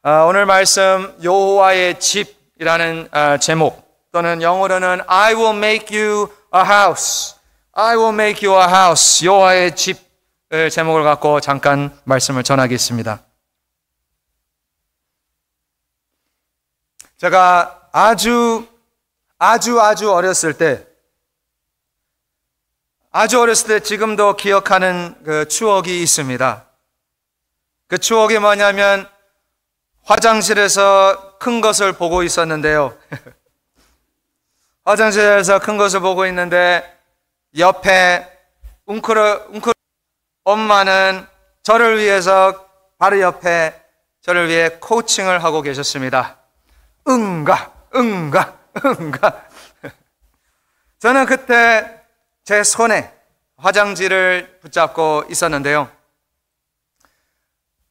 오늘 말씀 여호와의 집이라는 제목, 또는 영어로는 I will make you a house, I will make you a house, 여호와의 집을 제목을 갖고 잠깐 말씀을 전하겠습니다. 제가 아주 어렸을 때, 지금도 기억하는 그 추억이 있습니다. 그 추억이 뭐냐면 화장실에서 큰 것을 보고 있었는데요. 화장실에서 큰 것을 보고 있는데 옆에 엄마는 저를 위해서 바로 옆에 저를 위해 코칭을 하고 계셨습니다. 응가. 저는 그때 제 손에 화장지를 붙잡고 있었는데요.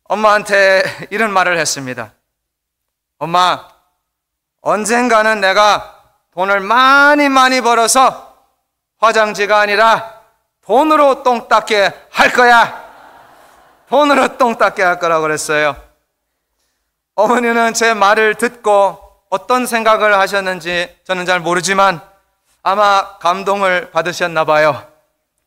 엄마한테 이런 말을 했습니다. 엄마, 언젠가는 내가 돈을 많이 벌어서 화장지가 아니라 돈으로 똥 닦게 할 거야. 돈으로 똥 닦게 할 거라고 그랬어요. 어머니는 제 말을 듣고 어떤 생각을 하셨는지 저는 잘 모르지만 아마 감동을 받으셨나 봐요.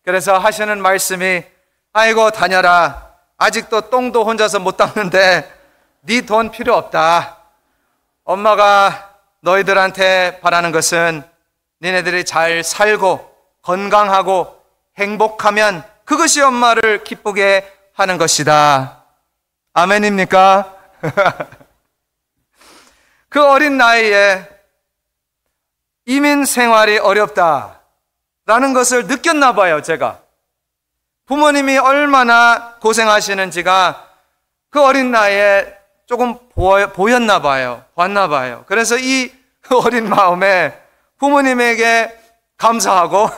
그래서 하시는 말씀이, 아이고 다녀라. 아직도 똥도 혼자서 못 닦는데 네 돈 필요 없다. 엄마가 너희들한테 바라는 것은 니네들이 잘 살고 건강하고 행복하면 그것이 엄마를 기쁘게 하는 것이다. 아멘입니까? 그 어린 나이에 이민 생활이 어렵다라는 것을 느꼈나 봐요, 제가. 부모님이 얼마나 고생하시는지가 그 어린 나이에 조금 보였나 봐요. 봤나 봐요. 그래서 이 어린 마음에 부모님에게 감사하고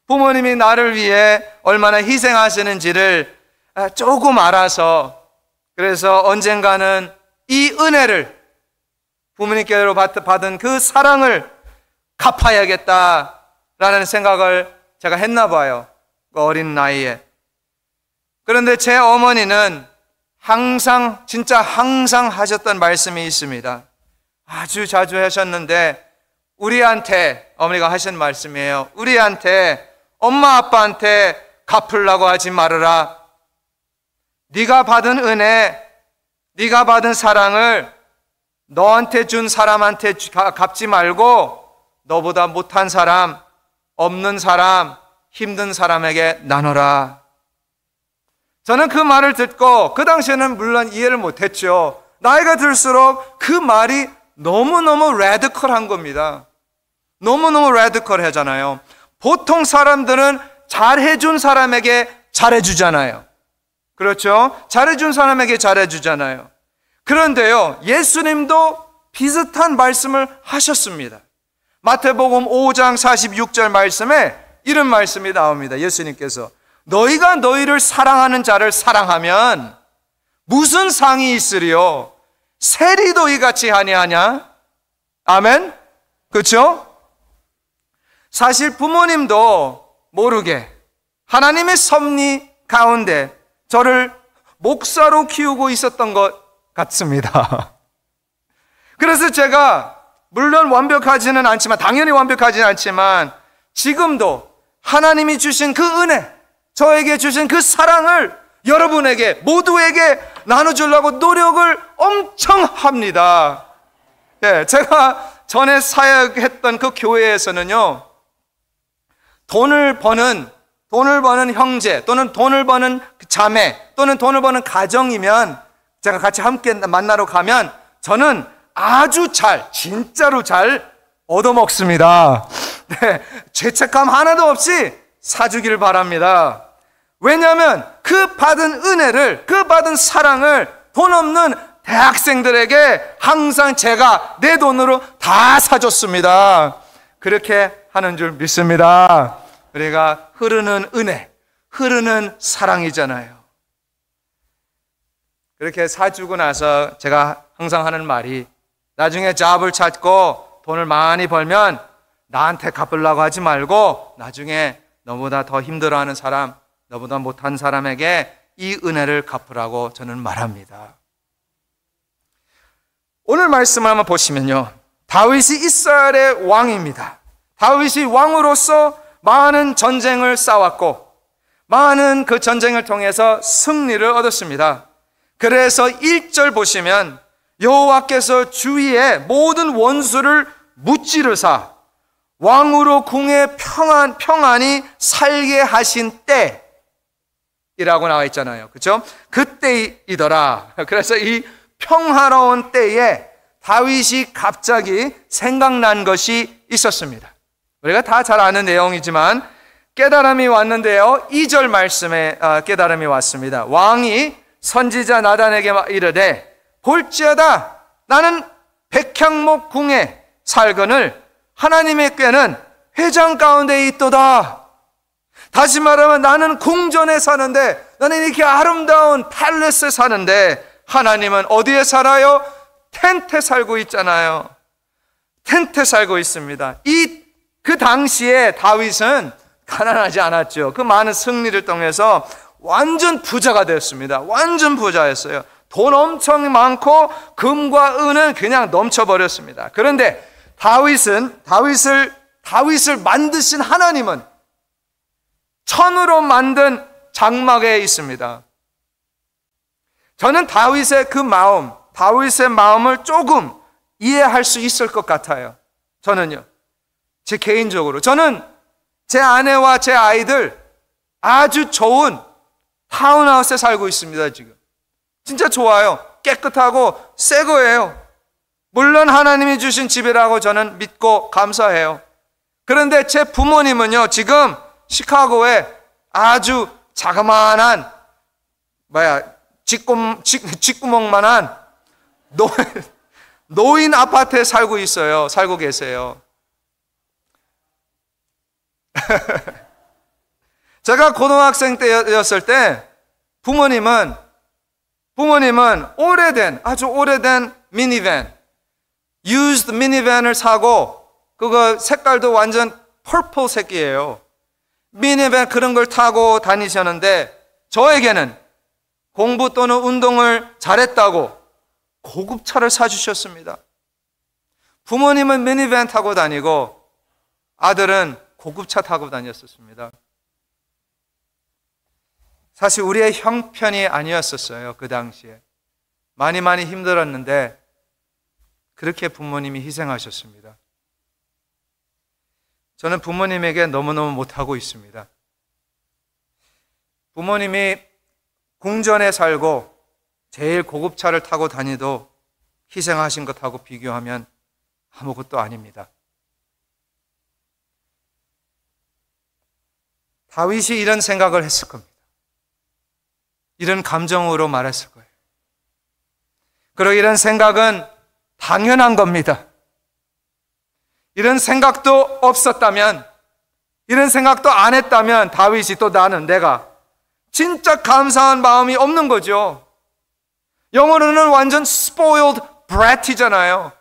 부모님이 나를 위해 얼마나 희생하시는지를 조금 알아서, 그래서 언젠가는 이 은혜를, 부모님께로 받은 그 사랑을 갚아야겠다라는 생각을 제가 했나 봐요. 그 어린 나이에. 그런데 제 어머니는 진짜 항상 하셨던 말씀이 있습니다. 아주 자주 하셨는데, 우리한테, 어머니가 하신 말씀이에요. 우리한테, 엄마 아빠한테 갚으려고 하지 말아라. 네가 받은 은혜, 네가 받은 사랑을 너한테 준 사람한테 갚지 말고 너보다 못한 사람, 없는 사람, 힘든 사람에게 나눠라. 저는 그 말을 듣고 그 당시에는 물론 이해를 못했죠. 나이가 들수록 그 말이 너무너무 레디컬한 겁니다. 너무너무 레디컬하잖아요. 보통 사람들은 잘해준 사람에게 잘해주잖아요. 그렇죠? 잘해준 사람에게 잘해주잖아요. 그런데요, 예수님도 비슷한 말씀을 하셨습니다. 마태복음 5장 46절 말씀에 이런 말씀이 나옵니다. 예수님께서 너희가 너희를 사랑하는 자를 사랑하면 무슨 상이 있으리요? 세리도 이같이 하냐하냐? 아멘? 그렇죠? 사실 부모님도 모르게 하나님의 섭리 가운데 저를 목사로 키우고 있었던 것 같습니다. 그래서 제가 물론 완벽하지는 않지만, 당연히 완벽하지는 않지만, 지금도 하나님이 주신 그 은혜, 저에게 주신 그 사랑을 여러분에게, 모두에게 나눠주려고 노력을 엄청 합니다. 예, 제가 전에 사역했던 그 교회에서는요, 돈을 버는 형제, 또는 돈을 버는 자매, 또는 돈을 버는 가정이면 제가 같이 함께 만나러 가면 저는 아주 진짜로 잘 얻어먹습니다. 네, 죄책감 하나도 없이 사주기를 바랍니다. 왜냐하면 그 받은 은혜를, 그 받은 사랑을 돈 없는 대학생들에게 항상 제가 내 돈으로 다 사줬습니다. 그렇게 하는 줄 믿습니다. 우리가 흐르는 은혜, 흐르는 사랑이잖아요. 그렇게 사주고 나서 제가 항상 하는 말이, 나중에 잡을 찾고 돈을 많이 벌면 나한테 갚으려고 하지 말고 나중에 너보다 더 힘들어하는 사람, 너보다 못한 사람에게 이 은혜를 갚으라고 저는 말합니다. 오늘 말씀을 한번 보시면요, 다윗이 이스라엘의 왕입니다. 다윗이 왕으로서 많은 전쟁을 싸웠고 많은 그 전쟁을 통해서 승리를 얻었습니다. 그래서 1절 보시면 여호와께서 주위의 모든 원수를 무찌르사 왕으로 궁에 평안히 살게 하신 때이라고 나와 있잖아요. 그렇죠? 그때이더라. 그래서 이 평화로운 때에 다윗이 갑자기 생각난 것이 있었습니다. 우리가 다 잘 아는 내용이지만 깨달음이 왔는데요, 2절 말씀에 깨달음이 왔습니다. 왕이 선지자 나단에게 이르되 볼지어다 나는 백향목 궁에 살거늘 하나님의 꾀는 회장 가운데 있도다. 다시 말하면 나는 궁전에 사는데, 나는 이렇게 아름다운 팰레스에 사는데 하나님은 어디에 살아요? 텐트에 살고 있잖아요. 텐트에 살고 있습니다. 그 당시에 다윗은 가난하지 않았죠. 그 많은 승리를 통해서 완전 부자가 되었습니다. 완전 부자였어요. 돈 엄청 많고 금과 은은 그냥 넘쳐버렸습니다. 그런데 다윗을 만드신 하나님은 천으로 만든 장막에 있습니다. 저는 다윗의 마음을 조금 이해할 수 있을 것 같아요. 저는요, 제 개인적으로 저는 제 아내와 제 아이들 아주 좋은 타운하우스에 살고 있습니다. 지금 진짜 좋아요. 깨끗하고 새 거예요. 물론 하나님이 주신 집이라고 저는 믿고 감사해요. 그런데 제 부모님은요, 지금 시카고에 아주 자그마한 쥐구멍만한 노인 아파트에 살고 계세요. 제가 고등학생 때였을 때 부모님은 아주 오래된 미니밴, used 미니밴을 사고, 그거 색깔도 완전 퍼플 색이에요. 미니밴 그런 걸 타고 다니셨는데, 저에게는 공부 또는 운동을 잘했다고 고급차를 사주셨습니다. 부모님은 미니밴 타고 다니고 아들은 고급차 타고 다녔었습니다. 사실 우리의 형편이 아니었었어요. 그 당시에 많이 힘들었는데 그렇게 부모님이 희생하셨습니다. 저는 부모님에게 너무너무 못하고 있습니다. 부모님이 궁전에 살고 제일 고급차를 타고 다니도 희생하신 것하고 비교하면 아무것도 아닙니다. 다윗이 이런 생각을 했을 겁니다. 이런 감정으로 말했을 거예요. 그리고 이런 생각은 당연한 겁니다. 이런 생각도 없었다면, 이런 생각도 안 했다면 다윗이 또 내가 진짜 감사한 마음이 없는 거죠. 영어로는 완전 spoiled brat이잖아요.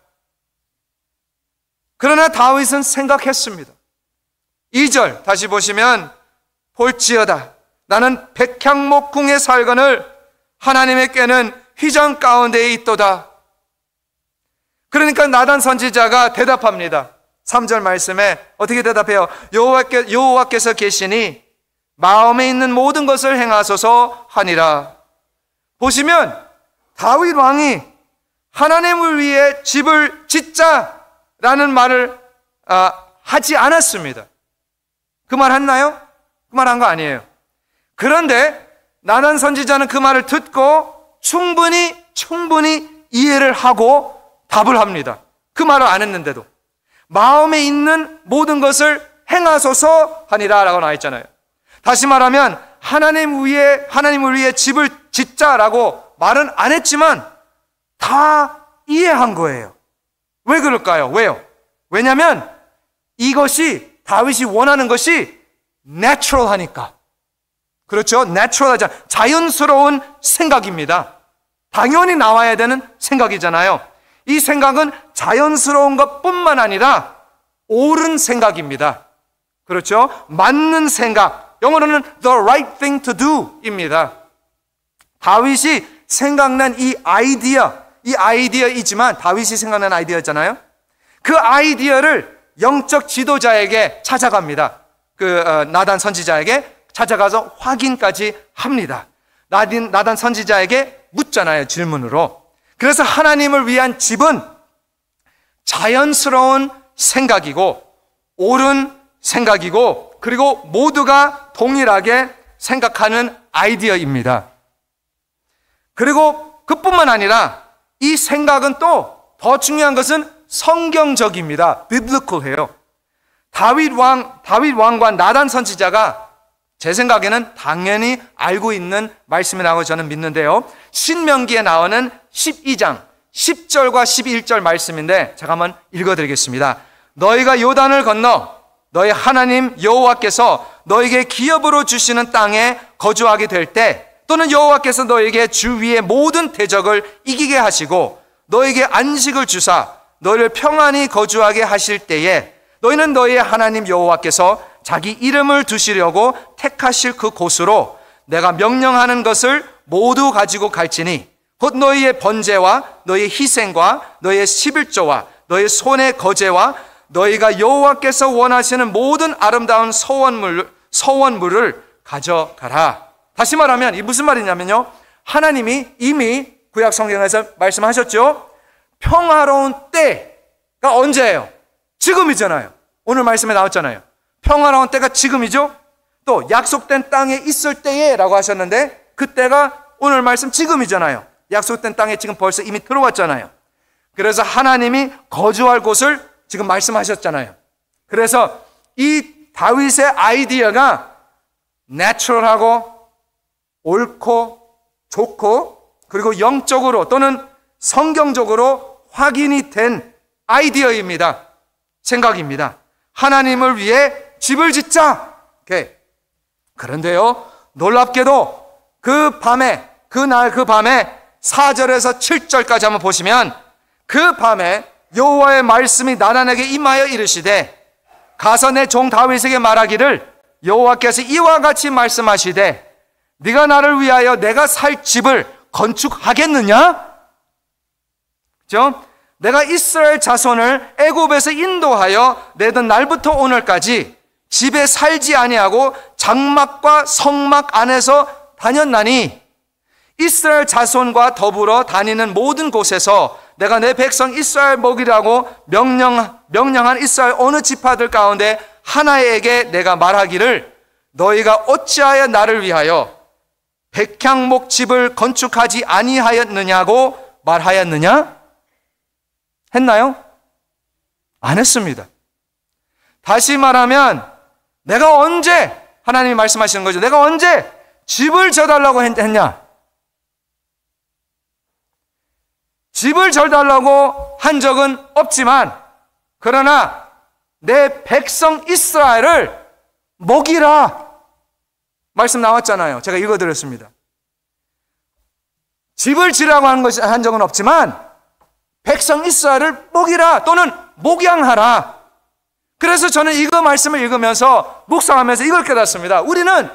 그러나 다윗은 생각했습니다. 2절 다시 보시면 볼지어다 나는 백향목 궁에 살거늘 하나님의 꾀는 휘장 가운데에 있도다. 그러니까 나단 선지자가 대답합니다. 3절 말씀에 어떻게 대답해요? 여호와께서 계시니 마음에 있는 모든 것을 행하소서 하니라. 보시면 다윗 왕이 하나님을 위해 집을 짓자라는 말을 하지 않았습니다. 그 말 했나요? 그 말 한 거 아니에요. 그런데 나단 선지자는 그 말을 듣고 충분히 이해를 하고 답을 합니다. 그 말을 안 했는데도 마음에 있는 모든 것을 행하소서 하니라 라고 나와 있잖아요. 다시 말하면 하나님을 위해 집을 짓자라고 말은 안 했지만 다 이해한 거예요. 왜 그럴까요? 왜요? 왜냐하면 이것이 다윗이 원하는 것이 내추럴하니까. 그렇죠? 내추럴하자 자연스러운 생각입니다. 당연히 나와야 되는 생각이잖아요. 이 생각은 자연스러운 것뿐만 아니라 옳은 생각입니다. 그렇죠? 맞는 생각, 영어로는 the right thing to do 입니다. 다윗이 생각난 이 이 아이디어이지만 다윗이 생각난 아이디어였잖아요. 그 아이디어를 영적 지도자에게 찾아갑니다. 나단 선지자에게 찾아가서 확인까지 합니다. 나단 선지자에게 묻잖아요, 질문으로. 그래서 하나님을 위한 집은 자연스러운 생각이고 옳은 생각이고 그리고 모두가 동일하게 생각하는 아이디어입니다. 그리고 그뿐만 아니라 이 생각은 또 더 중요한 것은 성경적입니다. 비블리컬해요. 다윗 왕과 나단 선지자가 제 생각에는 당연히 알고 있는 말씀이라고 저는 믿는데요. 신명기에 나오는 12장 10절과 11절 말씀인데 제가 한번 읽어드리겠습니다. 너희가 요단을 건너 너희 하나님 여호와께서 너희에게 기업으로 주시는 땅에 거주하게 될 때 또는 여호와께서 너희에게 주 위의 모든 대적을 이기게 하시고 너희에게 안식을 주사 너희를 평안히 거주하게 하실 때에 너희는 너희의 하나님 여호와께서 자기 이름을 두시려고 택하실 그 곳으로 내가 명령하는 것을 모두 가지고 갈지니 곧 너희의 번제와 너희의 희생과 너희의 11조와 너희의 손의 거제와 너희가 여호와께서 원하시는 모든 아름다운 서원물을 가져가라. 다시 말하면 이 무슨 말이냐면요, 하나님이 이미 구약 성경에서 말씀하셨죠. 평화로운 때가 언제예요? 지금이잖아요. 오늘 말씀에 나왔잖아요. 평화로운 때가 지금이죠. 또 약속된 땅에 있을 때에 라고 하셨는데 그때가 오늘 말씀 지금이잖아요. 약속된 땅에 지금 벌써 이미 들어왔잖아요. 그래서 하나님이 거주할 곳을 지금 말씀하셨잖아요. 그래서 이 다윗의 아이디어가 내추럴하고 옳고 좋고 그리고 영적으로 또는 성경적으로 확인이 된 아이디어입니다. 생각입니다. 하나님을 위해 집을 짓자. 그런데요, 놀랍게도 그 밤에 4절에서 7절까지 한번 보시면 그 밤에 여호와의 말씀이 나단에게 임하여 이르시되 가서 내 종 다윗에게 말하기를 여호와께서 이와 같이 말씀하시되 네가 나를 위하여 내가 살 집을 건축하겠느냐? 그렇죠? 내가 이스라엘 자손을 애굽에서 인도하여 내던 날부터 오늘까지 집에 살지 아니하고 장막과 성막 안에서 다녔나니 이스라엘 자손과 더불어 다니는 모든 곳에서 내가 내 백성 이스라엘 먹이라고 명령한 이스라엘 어느 지파들 가운데 하나에게 내가 말하기를 너희가 어찌하여 나를 위하여 백향목 집을 건축하지 아니하였느냐고 말하였느냐? 했나요? 안 했습니다. 다시 말하면 내가 언제, 하나님이 말씀하시는 거죠. 내가 언제 집을 져달라고 했냐? 집을 져달라고 한 적은 없지만 그러나 내 백성 이스라엘을 먹이라 말씀 나왔잖아요. 제가 읽어드렸습니다. 집을 지라고 한 적은 없지만 백성 이스라엘을 먹이라 또는 목양하라. 그래서 저는 이거 말씀을 읽으면서 묵상하면서 이걸 깨닫습니다. 우리는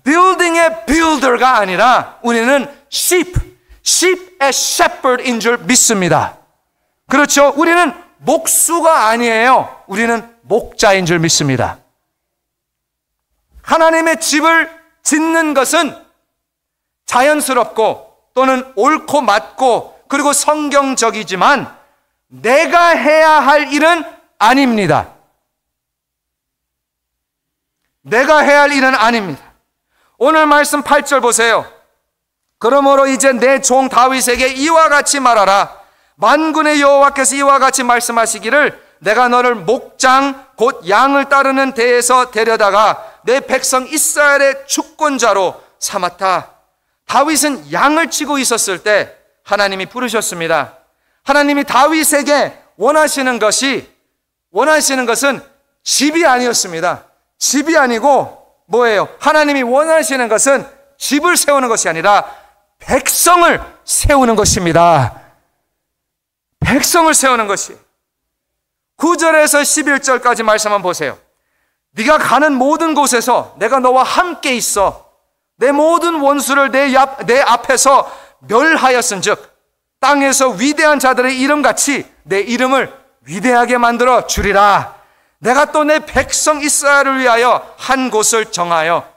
building의 builder가 아니라 우리는 sheep as shepherd인 줄 믿습니다. 그렇죠? 우리는 목수가 아니에요. 우리는 목자인 줄 믿습니다. 하나님의 집을 짓는 것은 자연스럽고 또는 옳고 맞고 그리고 성경적이지만 내가 해야 할 일은 아닙니다. 내가 해야 할 일은 아닙니다. 오늘 말씀 8절 보세요. 그러므로 이제 내 종 다윗에게 이와 같이 말하라. 만군의 여호와께서 이와 같이 말씀하시기를 내가 너를 목장 곧 양을 따르는 데에서 데려다가 내 백성 이스라엘의 주권자로 삼았다. 다윗은 양을 치고 있었을 때 하나님이 부르셨습니다. 하나님이 다윗에게 원하시는 것은 집이 아니었습니다. 집이 아니고 뭐예요? 하나님이 원하시는 것은 집을 세우는 것이 아니라 백성을 세우는 것입니다. 백성을 세우는 것이. 9절에서 11절까지 말씀 한번 보세요. 네가 가는 모든 곳에서 내가 너와 함께 있어 내 모든 원수를 내 앞에서 멸하였은즉 땅에서 위대한 자들의 이름같이 내 이름을 위대하게 만들어 주리라. 내가 또 내 백성 이스라엘을 위하여 한 곳을 정하여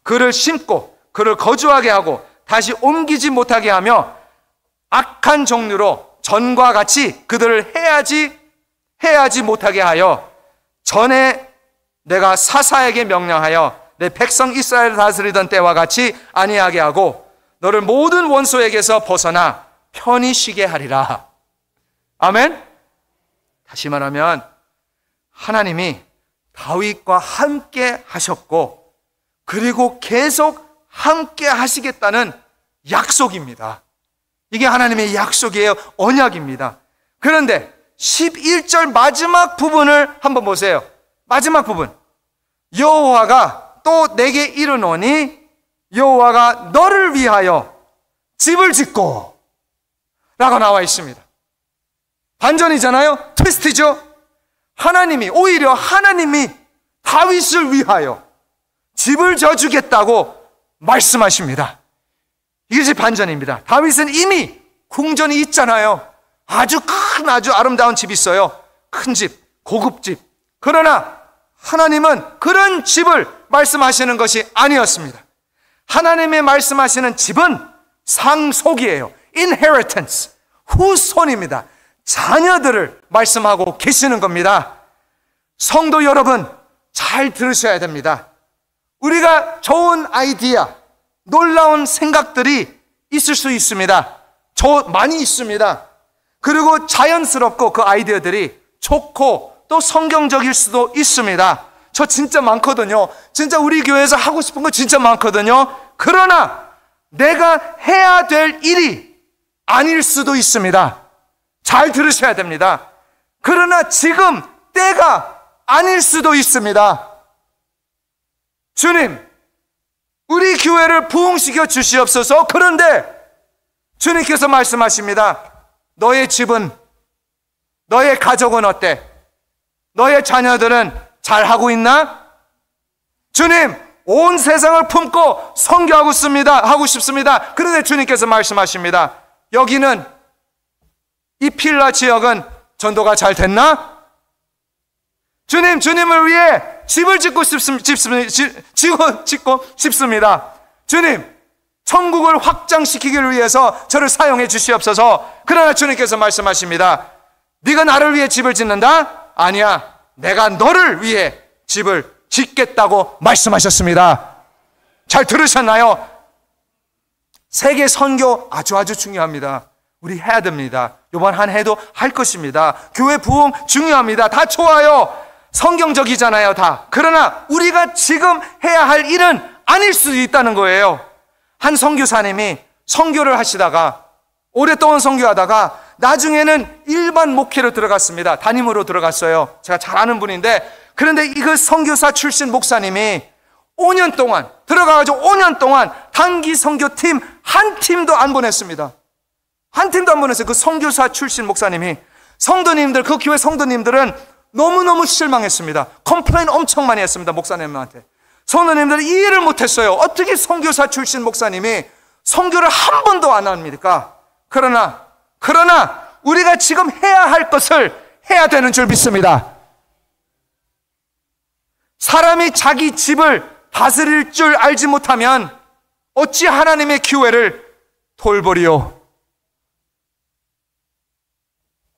그를 심고 그를 거주하게 하고 다시 옮기지 못하게 하며 악한 종류로 전과 같이 그들을 해하지 못하게 하여 전에 내가 사사에게 명령하여 내 백성 이스라엘을 다스리던 때와 같이 아니하게 하고 너를 모든 원수에게서 벗어나 편히 쉬게 하리라. 아멘. 다시 말하면 하나님이 다윗과 함께 하셨고 그리고 계속 함께 하시겠다는 약속입니다. 이게 하나님의 약속이에요. 언약입니다. 그런데 11절 마지막 부분을 한번 보세요. 마지막 부분. 여호와가 또 내게 이르노니 여호와가 너를 위하여 집을 짓고 라고 나와 있습니다. 반전이잖아요. 트위스트죠. 오히려 하나님이 다윗을 위하여 집을 져주겠다고 말씀하십니다. 이것이 반전입니다. 다윗은 이미 궁전이 있잖아요. 아주 큰 아주 아름다운 집이 있어요. 큰 집, 고급집. 그러나 하나님은 그런 집을 말씀하시는 것이 아니었습니다. 하나님의 말씀하시는 집은 상속이에요. inheritance, 후손입니다. 자녀들을 말씀하고 계시는 겁니다. 성도 여러분, 잘 들으셔야 됩니다. 우리가 좋은 아이디어, 놀라운 생각들이 있을 수 있습니다. 많이 있습니다. 그리고 자연스럽고 그 아이디어들이 좋고 또 성경적일 수도 있습니다. 저 진짜 많거든요. 진짜 우리 교회에서 하고 싶은 거 진짜 많거든요. 그러나 내가 해야 될 일이 아닐 수도 있습니다. 잘 들으셔야 됩니다. 그러나 지금 때가 아닐 수도 있습니다. 주님, 우리 교회를 부흥시켜 주시옵소서. 그런데 주님께서 말씀하십니다. 너의 집은, 너의 가족은 어때? 너의 자녀들은 잘하고 있나? 주님, 온 세상을 품고 하고 싶습니다. 그런데 주님께서 말씀하십니다. 여기는 이 필라 지역은 전도가 잘 됐나? 주님을 위해 집을 짓고 싶습니다. 주님, 천국을 확장시키기를 위해서 저를 사용해 주시옵소서. 그러나 주님께서 말씀하십니다. 네가 나를 위해 집을 짓는다? 아니야. 내가 너를 위해 집을 짓겠다고 말씀하셨습니다. 잘 들으셨나요? 세계 선교 아주 중요합니다. 우리 해야 됩니다. 이번 한 해도 할 것입니다. 교회 부흥 중요합니다. 다 좋아요. 성경적이잖아요, 다. 그러나 우리가 지금 해야 할 일은 아닐 수도 있다는 거예요. 한 선교사님이 선교를 하시다가 오랫동안 선교하다가 나중에는 일반 목회로 들어갔습니다. 담임으로 들어갔어요. 제가 잘 아는 분인데, 그런데 이그 선교사 출신 목사님이 5년 동안 들어가가지고 5년 동안 단기 선교팀 한 팀도 안 보냈습니다. 한 팀도 안 보냈어요. 그 선교사 출신 목사님이. 성도님들, 그 교회 성도님들은 너무너무 실망했습니다. 컴플레인 엄청 많이 했습니다. 목사님한테. 성도님들은 이해를 못했어요. 어떻게 선교사 출신 목사님이 선교를 한 번도 안 합니까? 그러나 우리가 지금 해야 할 것을 해야 되는 줄 믿습니다. 사람이 자기 집을 다스릴 줄 알지 못하면 어찌 하나님의 교회를 돌보리요?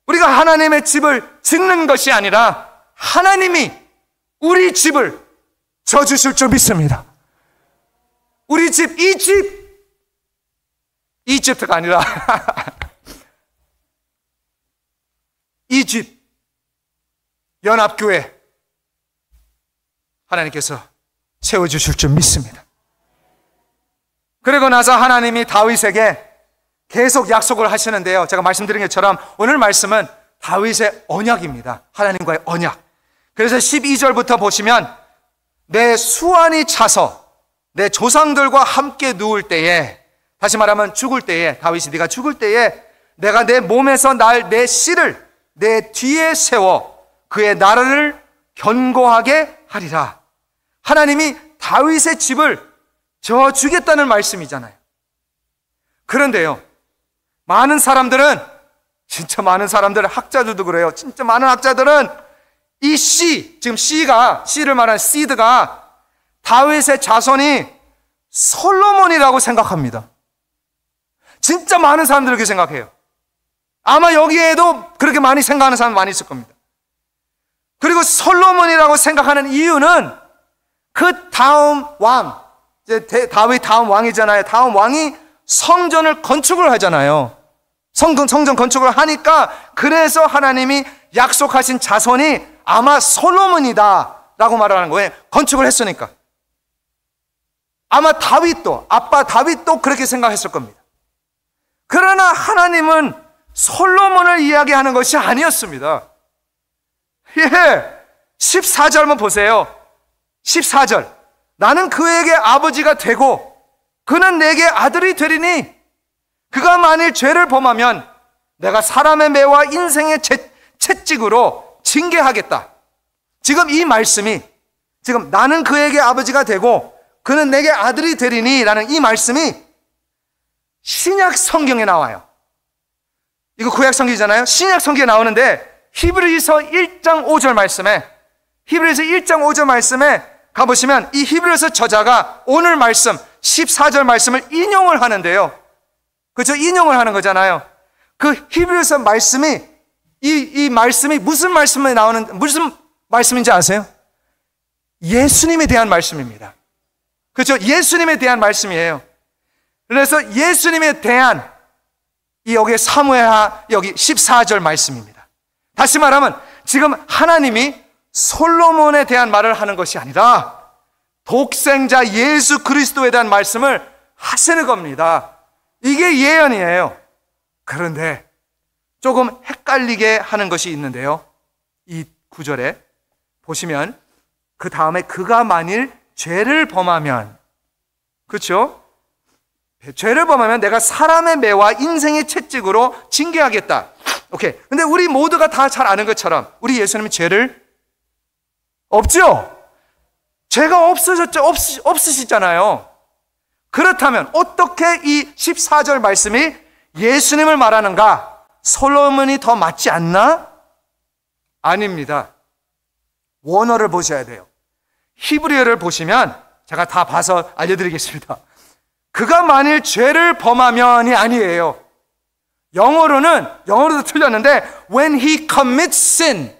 우리가 하나님의 집을 짓는 것이 아니라 하나님이 우리 집을 져주실 줄 믿습니다. 우리 집, 이집트가 아니라 이 집, 연합교회 하나님께서 세워주실 줄 믿습니다. 그리고 나서 하나님이 다윗에게 계속 약속을 하시는데요. 제가 말씀드린 것처럼 오늘 말씀은 다윗의 언약입니다. 하나님과의 언약. 그래서 12절부터 보시면 내 수완이 차서 내 조상들과 함께 누울 때에, 다시 말하면 죽을 때에, 다윗이 네가 죽을 때에 내가 내 몸에서 내 씨를 내 뒤에 세워 그의 나라를 견고하게 하리라. 하나님이 다윗의 집을 져주겠다는 말씀이잖아요. 그런데요, 많은 사람들은, 진짜 많은 사람들, 학자들도 그래요. 진짜 많은 학자들은 이 씨, 지금 씨를 말하는 시드가 다윗의 자손이 솔로몬이라고 생각합니다. 진짜 많은 사람들이 그렇게 생각해요. 아마 여기에도 그렇게 많이 생각하는 사람 많이 있을 겁니다. 그리고 솔로몬이라고 생각하는 이유는 그 다음 왕, 이제 다윗 다음 왕이잖아요. 다음 왕이 성전을 건축을 하잖아요. 성전 건축을 하니까 그래서 하나님이 약속하신 자손이 아마 솔로몬이다 라고 말하는 거예요. 건축을 했으니까. 아마 아빠 다윗도 그렇게 생각했을 겁니다. 그러나 하나님은 솔로몬을 이야기하는 것이 아니었습니다. 14절 한번 보세요. 14절. 나는 그에게 아버지가 되고 그는 내게 아들이 되리니 그가 만일 죄를 범하면 내가 사람의 매와 인생의 채찍으로 징계하겠다. 지금 이 말씀이, 지금 나는 그에게 아버지가 되고 그는 내게 아들이 되리니 라는 이 말씀이 신약 성경에 나와요. 이거 구약 성경이잖아요. 신약 성경에 나오는데 히브리서 1장 5절 말씀에 가보시면 이 히브리서 저자가 오늘 말씀 14절 말씀을 인용을 하는데요. 그렇죠? 인용을 하는 거잖아요. 그 히브리서 말씀이 이 말씀이 무슨 말씀인지 아세요? 예수님에 대한 말씀입니다. 그렇죠? 예수님에 대한 말씀이에요. 그래서 예수님에 대한 여기 사무엘하 여기 14절 말씀입니다. 다시 말하면 지금 하나님이 솔로몬에 대한 말을 하는 것이 아니라 독생자 예수 그리스도에 대한 말씀을 하시는 겁니다. 이게 예언이에요. 그런데 조금 헷갈리게 하는 것이 있는데요. 이 구절에 보시면 그 다음에 그가 만일 죄를 범하면, 그렇죠? 죄를 범하면 내가 사람의 매와 인생의 채찍으로 징계하겠다. 오케이. 근데 우리 모두가 다 잘 아는 것처럼 우리 예수님이 죄를 없죠? 죄가 없으시잖아요. 그렇다면 어떻게 이 14절 말씀이 예수님을 말하는가? 솔로몬이 더 맞지 않나? 아닙니다. 원어를 보셔야 돼요. 히브리어를 보시면 제가 다 봐서 알려드리겠습니다. 그가 만일 죄를 범하면이 아니에요. 영어로도 틀렸는데 when he commits sin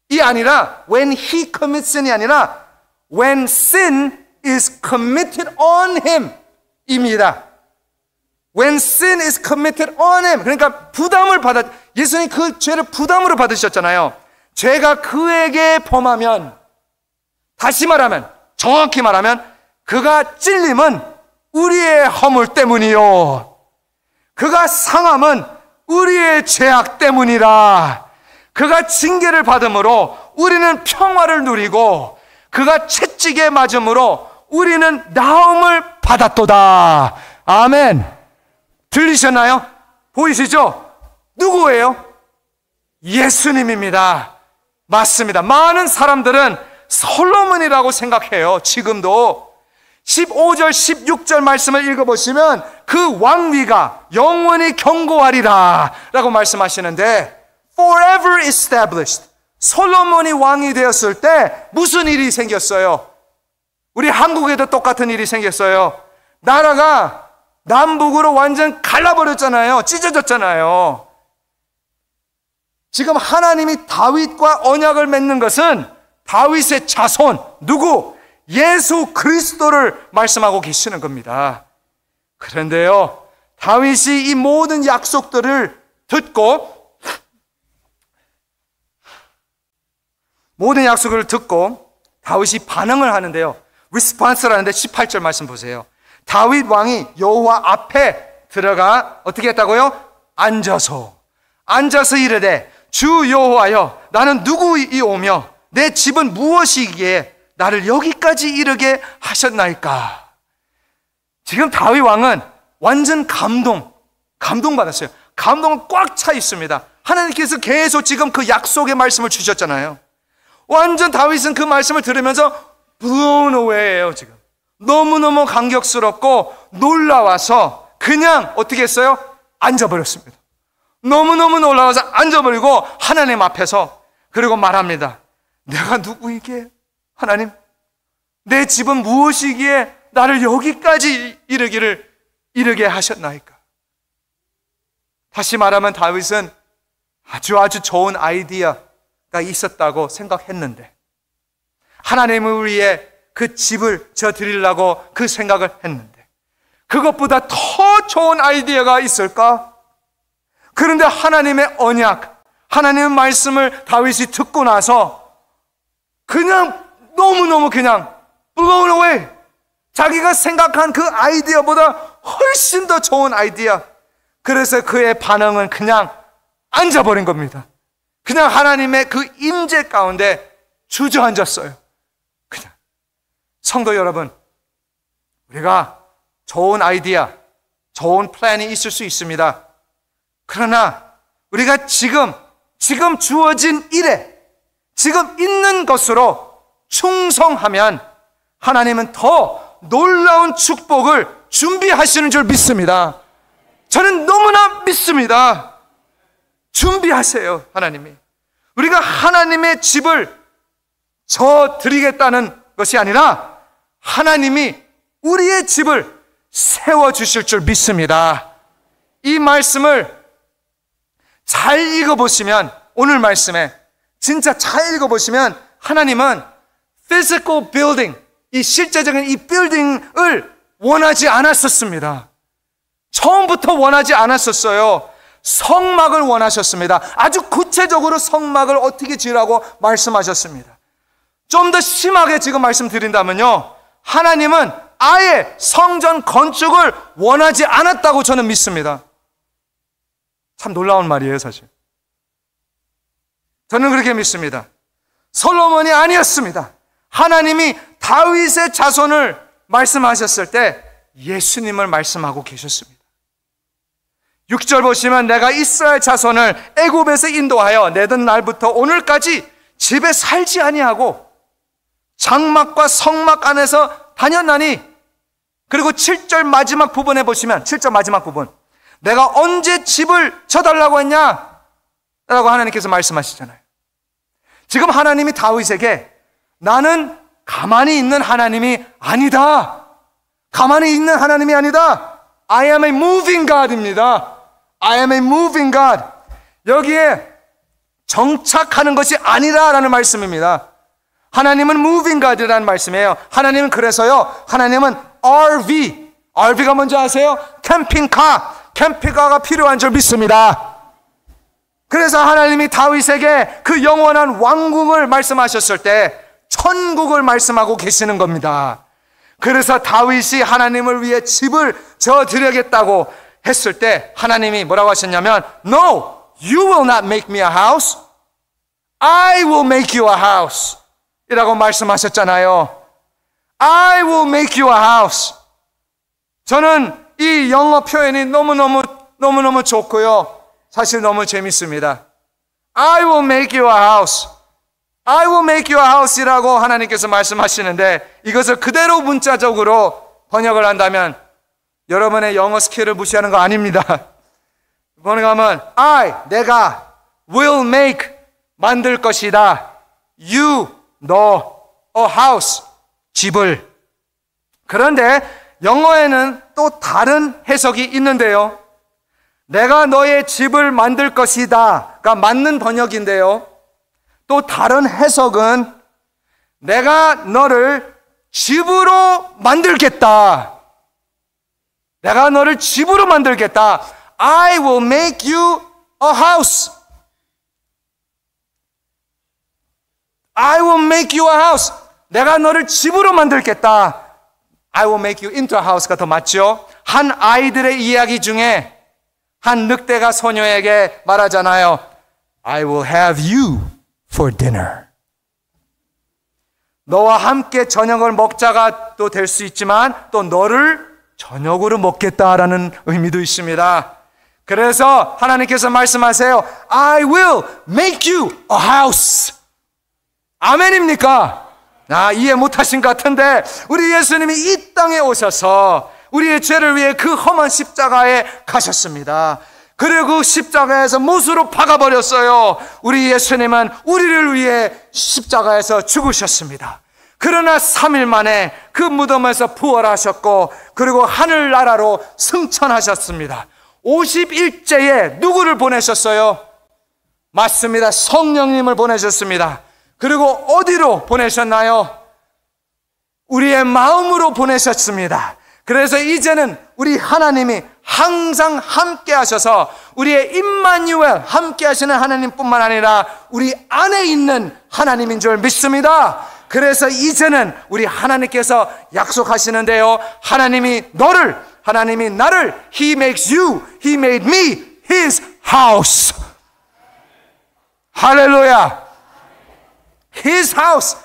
이 아니라 when he commits sin이 아니라 when sin is committed on him 입니다. When sin is committed on him. 그러니까 예수님 그 죄를 부담으로 받으셨잖아요. 죄가 그에게 범하면, 다시 말하면, 정확히 말하면 그가 찔림은 우리의 허물 때문이요, 그가 상함은 우리의 죄악 때문이라. 그가 징계를 받음으로 우리는 평화를 누리고 그가 채찍에 맞음으로 우리는 나음을 받았도다. 아멘. 들리셨나요? 보이시죠? 누구예요? 예수님입니다. 맞습니다. 많은 사람들은 솔로몬이라고 생각해요. 지금도 15절 16절 말씀을 읽어보시면 그 왕위가 영원히 견고하리라 라고 말씀하시는데 forever established, 솔로몬이 왕이 되었을 때 무슨 일이 생겼어요? 우리 한국에도 똑같은 일이 생겼어요. 나라가 남북으로 완전 갈라버렸잖아요. 찢어졌잖아요. 지금 하나님이 다윗과 언약을 맺는 것은 다윗의 자손, 누구? 예수 그리스도를 말씀하고 계시는 겁니다. 그런데요, 다윗이 이 모든 약속들을 듣고 다윗이 반응을 하는데요. response라는데 18절 말씀 보세요. 다윗 왕이 여호와 앞에 들어가 어떻게 했다고요? 앉아서 이르되 주 여호와여, 나는 누구이오며 내 집은 무엇이기에 나를 여기까지 이르게 하셨나이까. 지금 다윗 왕은 완전 감동받았어요. 감동은 꽉 차 있습니다. 하나님께서 계속 지금 그 약속의 말씀을 주셨잖아요. 완전 다윗은 그 말씀을 들으면서 blown away예요. 지금 너무너무 감격스럽고 놀라워서 그냥 어떻게 했어요? 앉아버렸습니다. 너무너무 놀라워서 앉아버리고 하나님 앞에서 그리고 말합니다. 내가 누구이기에 하나님, 내 집은 무엇이기에 나를 여기까지 이르게 하셨나이까? 다시 말하면 다윗은 아주 좋은 아이디어가 있었다고 생각했는데 하나님을 위해 그 집을 져 드리려고 그 생각을 했는데 그것보다 더 좋은 아이디어가 있을까? 그런데 하나님의 언약, 하나님의 말씀을 다윗이 듣고 나서 그냥 너무너무 그냥 blown away, 자기가 생각한 그 아이디어보다 훨씬 더 좋은 아이디어. 그래서 그의 반응은 그냥 앉아버린 겁니다. 그냥 하나님의 그 임재 가운데 주저앉았어요. 그냥. 성도 여러분, 우리가 좋은 아이디어, 좋은 플랜이 있을 수 있습니다. 그러나 우리가 지금 주어진 일에 지금 있는 것으로 충성하면 하나님은 더 놀라운 축복을 준비하시는 줄 믿습니다. 저는 너무나 믿습니다. 준비하세요, 하나님이. 우리가 하나님의 집을 져 드리겠다는 것이 아니라 하나님이 우리의 집을 세워주실 줄 믿습니다. 이 말씀을 잘 읽어보시면, 오늘 말씀에 진짜 잘 읽어보시면 하나님은 physical building, 이 실제적인 이 빌딩을 원하지 않았었습니다. 처음부터 원하지 않았었어요. 성막을 원하셨습니다. 아주 구체적으로 성막을 어떻게 지으라고 말씀하셨습니다. 좀 더 심하게 지금 말씀드린다면요, 하나님은 아예 성전 건축을 원하지 않았다고 저는 믿습니다. 참 놀라운 말이에요, 사실. 저는 그렇게 믿습니다. 솔로몬이 아니었습니다. 하나님이 다윗의 자손을 말씀하셨을 때 예수님을 말씀하고 계셨습니다. 6절 보시면 내가 이스라엘 자손을 애굽에서 인도하여 내던 날부터 오늘까지 집에 살지 아니하고 장막과 성막 안에서 다녔나니, 그리고 7절 마지막 부분에 보시면 7절 마지막 부분, 내가 언제 집을 져달라고 했냐? 라고 하나님께서 말씀하시잖아요. 지금 하나님이 다윗에게 나는 가만히 있는 하나님이 아니다. 가만히 있는 하나님이 아니다. I am a moving God입니다. I am a moving God. 여기에 정착하는 것이 아니라라는 말씀입니다. 하나님은 moving God이라는 말씀이에요. 하나님은 그래서요, 하나님은 RV가 뭔지 아세요? 캠핑카가 필요한 줄 믿습니다. 그래서 하나님이 다윗에게 그 영원한 왕궁을 말씀하셨을 때 천국을 말씀하고 계시는 겁니다. 그래서 다윗이 하나님을 위해 집을 져 드리겠다고 했을 때 하나님이 뭐라고 하셨냐면 No, you will not make me a house. I will make you a house 이라고 말씀하셨잖아요. I will make you a house. 저는 이 영어 표현이 너무너무 좋고요, 사실 너무 재밌습니다. I will make you a house. I will make you a house 이라고 하나님께서 말씀하시는데, 이것을 그대로 문자적으로 번역을 한다면 여러분의 영어 스킬을 무시하는 거 아닙니다. 번역하면 내가 will make, 만들 것이다. you, 너, a house, 집을. 그런데 영어에는 또 다른 해석이 있는데요. 내가 너의 집을 만들 것이다가 맞는 번역인데요, 또 다른 해석은 내가 너를 집으로 만들겠다. 내가 너를 집으로 만들겠다. I will make you a house. I will make you a house. 내가 너를 집으로 만들겠다. I will make you into a house가 더 맞죠? 한 아이들의 이야기 중에 한 늑대가 소녀에게 말하잖아요. I will have you for dinner. 너와 함께 저녁을 먹자가 또 될 수 있지만 또 너를 저녁으로 먹겠다라는 의미도 있습니다. 그래서 하나님께서 말씀하세요. I will make you a house. 아멘입니까? 이해 못하신 것 같은데 우리 예수님이 이 땅에 오셔서 우리의 죄를 위해 그 험한 십자가에 가셨습니다. 그리고 그 십자가에서 못으로 박아버렸어요. 우리 예수님은 우리를 위해 십자가에서 죽으셨습니다. 그러나 3일 만에 그 무덤에서 부활하셨고 그리고 하늘나라로 승천하셨습니다. 50일째에 누구를 보내셨어요? 맞습니다. 성령님을 보내셨습니다. 그리고 어디로 보내셨나요? 우리의 마음으로 보내셨습니다. 그래서 이제는 우리 하나님이 항상 함께 하셔서 우리의 임마누엘 함께 하시는 하나님뿐만 아니라 우리 안에 있는 하나님인 줄 믿습니다. 그래서 이제는 우리 하나님께서 약속하시는데요, 하나님이 나를 He makes you, He made me His house. 할렐루야. His house,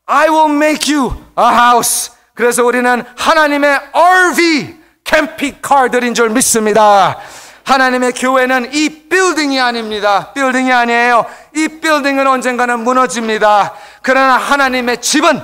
I will make you a house. 그래서 우리는 하나님의 RV, 캠핑카들인 줄 믿습니다. 하나님의 교회는 이 빌딩이 아닙니다. 빌딩이 아니에요. 이 빌딩은 언젠가는 무너집니다. 그러나 하나님의 집은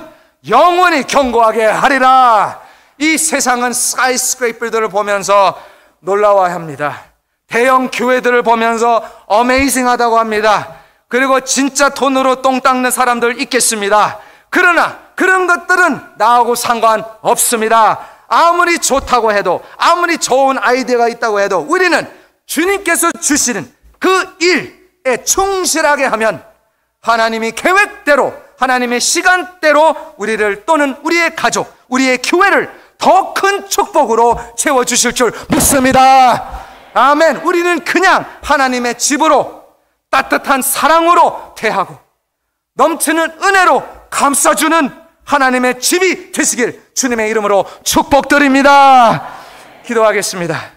영원히 견고하게 하리라. 이 세상은 스카이스크레이퍼들을 보면서 놀라워합니다. 대형 교회들을 보면서 어메이징하다고 합니다. 그리고 진짜 돈으로 똥 닦는 사람들 있겠습니다. 그러나 그런 것들은 나하고 상관없습니다. 아무리 좋다고 해도, 아무리 좋은 아이디어가 있다고 해도 우리는 주님께서 주시는 그 일에 충실하게 하면 하나님이 계획대로, 하나님의 시간대로 우리를 또는 우리의 가족, 우리의 교회를 더 큰 축복으로 채워주실 줄 믿습니다. 아멘. 우리는 그냥 하나님의 집으로 따뜻한 사랑으로 대하고 넘치는 은혜로 감싸주는 하나님의 집이 되시길 주님의 이름으로 축복드립니다. 기도하겠습니다.